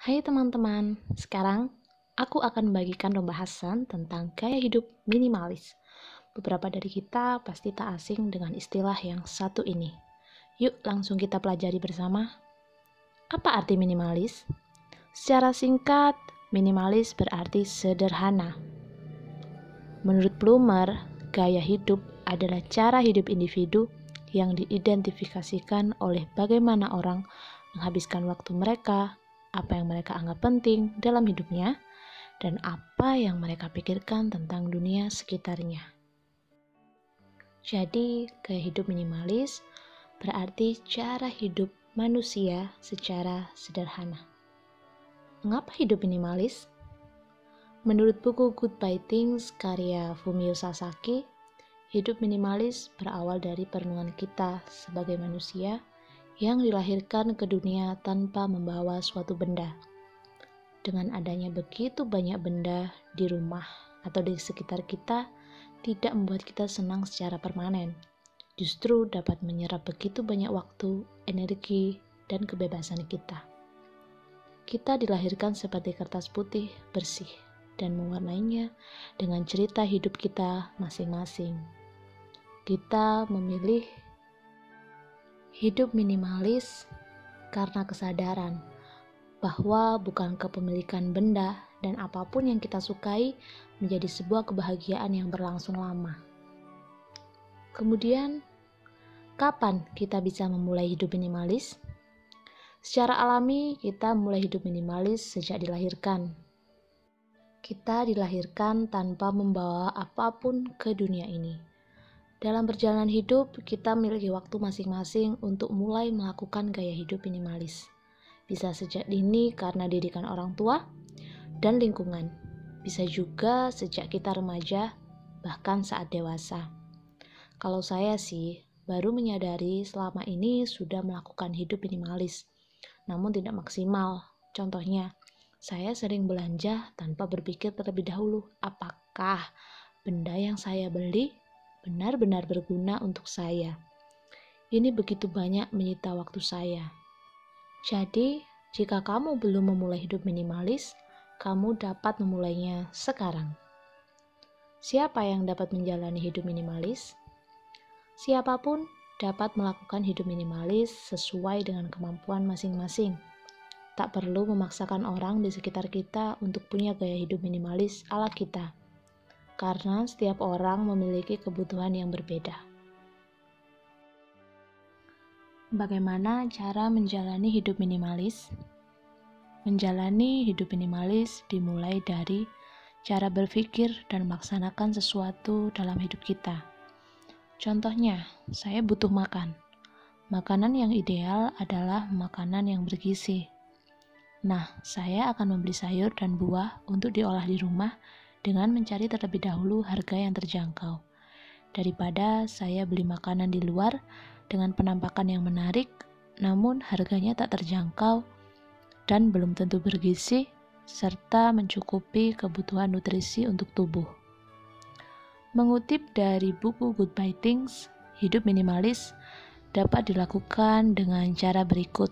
Hai teman-teman, sekarang aku akan membagikan pembahasan tentang gaya hidup minimalis. Beberapa dari kita pasti tak asing dengan istilah yang satu ini. Yuk langsung kita pelajari bersama. Apa arti minimalis? Secara singkat, minimalis berarti sederhana. Menurut Plumer, gaya hidup adalah cara hidup individu yang diidentifikasikan oleh bagaimana orang menghabiskan waktu mereka, apa yang mereka anggap penting dalam hidupnya, dan apa yang mereka pikirkan tentang dunia sekitarnya. Jadi, gaya hidup minimalis berarti cara hidup manusia secara sederhana. Mengapa hidup minimalis? Menurut buku Goodbye Things karya Fumio Sasaki, hidup minimalis berawal dari perenungan kita sebagai manusia yang dilahirkan ke dunia tanpa membawa suatu benda. Dengan adanya begitu banyak benda di rumah atau di sekitar kita, tidak membuat kita senang secara permanen. Justru dapat menyerap begitu banyak waktu, energi, dan kebebasan kita. Kita dilahirkan seperti kertas putih bersih dan mewarnainya dengan cerita hidup kita masing-masing. Kita memilih hidup minimalis karena kesadaran bahwa bukan kepemilikan benda dan apapun yang kita sukai menjadi sebuah kebahagiaan yang berlangsung lama. Kemudian, kapan kita bisa memulai hidup minimalis? Secara alami, kita mulai hidup minimalis sejak dilahirkan. Kita dilahirkan tanpa membawa apapun ke dunia ini. Dalam perjalanan hidup, kita memiliki waktu masing-masing untuk mulai melakukan gaya hidup minimalis. Bisa sejak dini karena didikan orang tua dan lingkungan. Bisa juga sejak kita remaja, bahkan saat dewasa. Kalau saya sih, baru menyadari selama ini sudah melakukan hidup minimalis, namun tidak maksimal. Contohnya, saya sering belanja tanpa berpikir terlebih dahulu apakah benda yang saya beli benar-benar berguna untuk saya. Ini begitu banyak menyita waktu saya. Jadi, jika kamu belum memulai hidup minimalis, kamu dapat memulainya sekarang. Siapa yang dapat menjalani hidup minimalis? Siapapun dapat melakukan hidup minimalis sesuai dengan kemampuan masing-masing. Tak perlu memaksakan orang di sekitar kita untuk punya gaya hidup minimalis ala kita. Karena setiap orang memiliki kebutuhan yang berbeda. Bagaimana cara menjalani hidup minimalis? Menjalani hidup minimalis dimulai dari cara berpikir dan melaksanakan sesuatu dalam hidup kita. Contohnya, saya butuh makan. Makanan yang ideal adalah makanan yang bergizi. Nah, saya akan membeli sayur dan buah untuk diolah di rumah dengan mencari terlebih dahulu harga yang terjangkau, daripada saya beli makanan di luar dengan penampakan yang menarik, namun harganya tak terjangkau dan belum tentu bergizi, serta mencukupi kebutuhan nutrisi untuk tubuh. Mengutip dari buku Goodbye Things, hidup minimalis dapat dilakukan dengan cara berikut.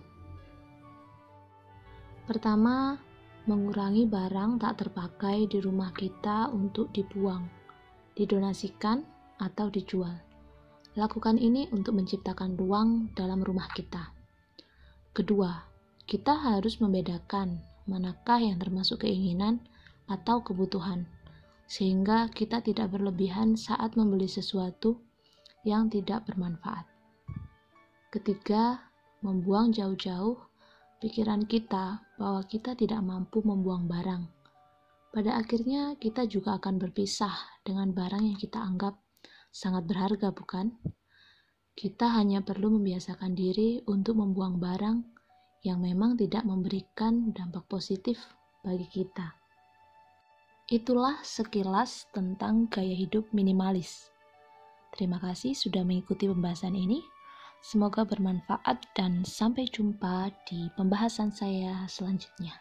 Pertama, mengurangi barang tak terpakai di rumah kita untuk dibuang, didonasikan, atau dijual. Lakukan ini untuk menciptakan ruang dalam rumah kita. Kedua, kita harus membedakan manakah yang termasuk keinginan atau kebutuhan, sehingga kita tidak berlebihan saat membeli sesuatu yang tidak bermanfaat. Ketiga, membuang jauh-jauh pikiran kita bahwa kita tidak mampu membuang barang. Pada akhirnya kita juga akan berpisah dengan barang yang kita anggap sangat berharga, bukan? Kita hanya perlu membiasakan diri untuk membuang barang yang memang tidak memberikan dampak positif bagi kita. Itulah sekilas tentang gaya hidup minimalis. Terima kasih sudah mengikuti pembahasan ini. Semoga bermanfaat dan sampai jumpa di pembahasan saya selanjutnya.